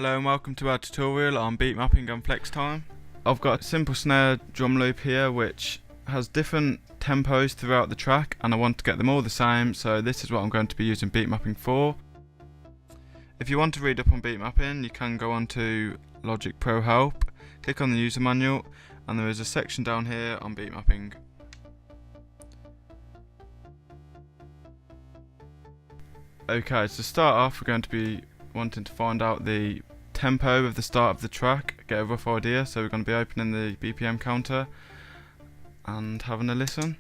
Hello and welcome to our tutorial on beat mapping and flex time. I've got a simple snare drum loop here which has different tempos throughout the track and I want to get them all the same, so this is what I'm going to be using beat mapping for. If you want to read up on beat mapping, you can go on to Logic Pro Help, click on the user manual, and there is a section down here on beat mapping. Okay, so to start off we're going to be wanting to find out the tempo of the start of the track, get a rough idea, so we're going to be opening the BPM counter and having a listen.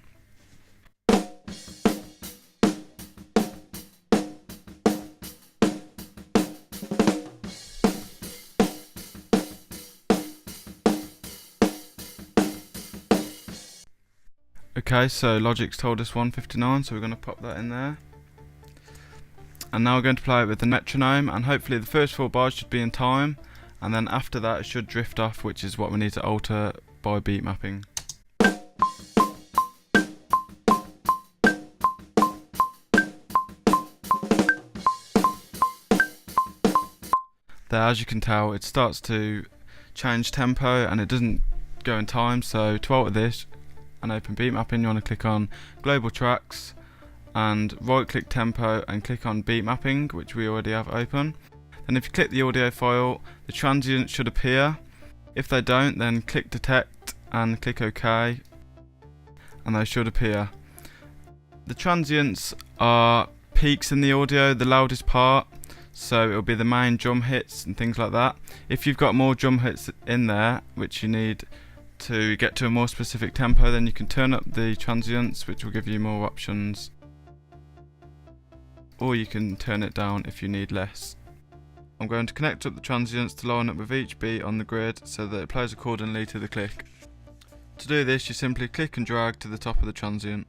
Okay, so Logic's told us 159, so we're going to pop that in there. And now we're going to play it with the metronome, and hopefully the first 4 bars should be in time, and then after that it should drift off, which is what we need to alter by beat mapping. There, as you can tell, it starts to change tempo and it doesn't go in time, so to alter this and open beat mapping, you want to click on Global Tracks and right click tempo and click on beat mapping, which we already have open. Then if you click the audio file, the transients should appear. If they don't, then click detect and click OK and they should appear. The transients are peaks in the audio, the loudest part, so it'll be the main drum hits and things like that. If you've got more drum hits in there which you need to get to a more specific tempo, then you can turn up the transients, which will give you more options, or you can turn it down if you need less. I'm going to connect up the transients to line up with each beat on the grid so that it plays accordingly to the click. To do this, you simply click and drag to the top of the transient.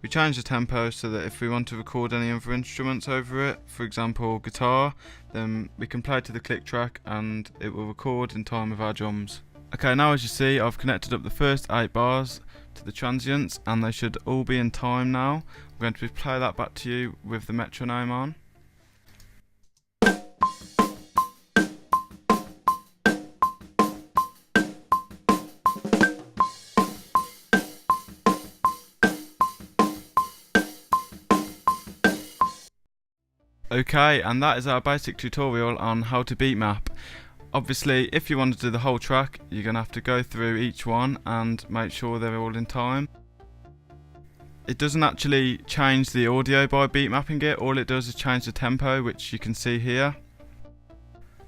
We change the tempo so that if we want to record any other instruments over it, for example guitar, then we can play to the click track and it will record in time with our drums. Okay, now as you see, I've connected up the first 8 bars to the transients and they should all be in time now. I'm going to play that back to you with the metronome on. Okay, and that is our basic tutorial on how to beat map. Obviously, if you want to do the whole track, you're going to have to go through each one and make sure they're all in time. It doesn't actually change the audio by beat mapping it, all it does is change the tempo, which you can see here.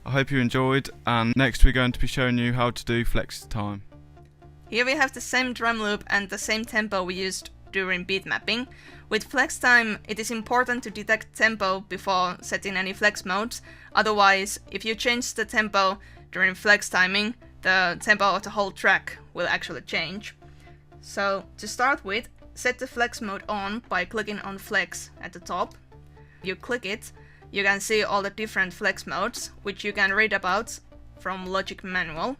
I hope you enjoyed, and next we're going to be showing you how to do flex time. Here we have the same drum loop and the same tempo we used during beat mapping. With flex time, it is important to detect tempo before setting any flex modes, otherwise if you change the tempo during flex timing, the tempo of the whole track will actually change. So to start with, set the flex mode on by clicking on flex at the top. You click it, you can see all the different flex modes, which you can read about from Logic manual.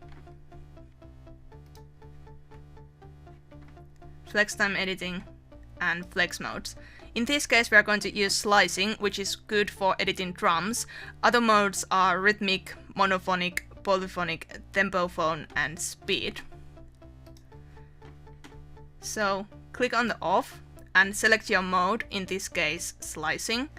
Flex time editing and flex modes. In this case we are going to use slicing, which is good for editing drums. Other modes are rhythmic, monophonic, polyphonic, tempophone and speed. So click on the off and select your mode, in this case slicing.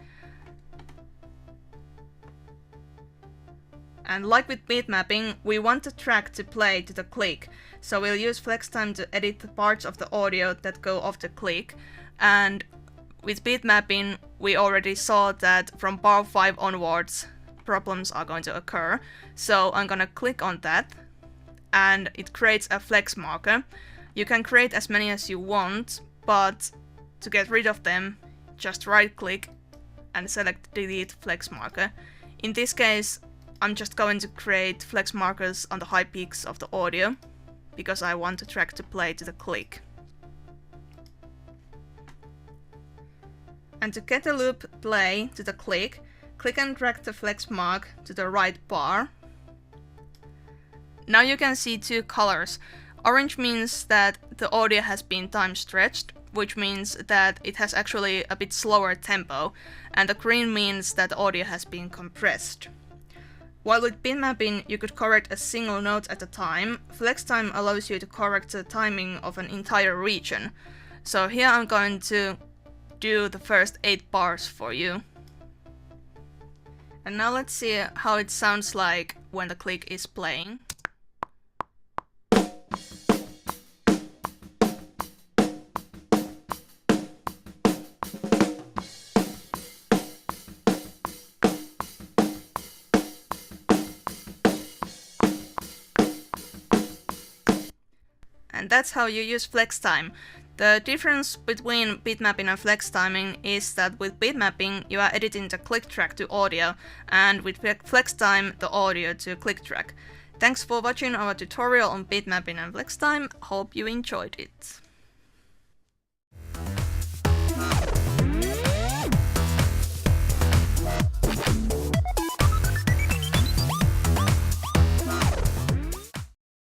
And like with beat mapping, we want the track to play to the click, so we'll use flex time to edit the parts of the audio that go off the click. And with beat mapping, we already saw that from bar 5 onwards problems are going to occur, so I'm gonna click on that and it creates a flex marker. You can create as many as you want, but to get rid of them, just right click and select delete flex marker. In this case, I'm just going to create flex markers on the high peaks of the audio, because I want the track to play to the click. And to get the loop play to the click, click and drag the flex mark to the right bar. Now you can see 2 colors. Orange means that the audio has been time stretched, which means that it has actually a bit slower tempo, and the green means that the audio has been compressed. While with bitmapping you could correct a single note at a time, FlexTime allows you to correct the timing of an entire region. So here I'm going to do the first 8 bars for you. And now let's see how it sounds like when the click is playing. And that's how you use FlexTime. The difference between bitmapping and FlexTiming is that with bitmapping you are editing the click track to audio, and with FlexTime the audio to click track. Thanks for watching our tutorial on bitmapping and FlexTime, hope you enjoyed it.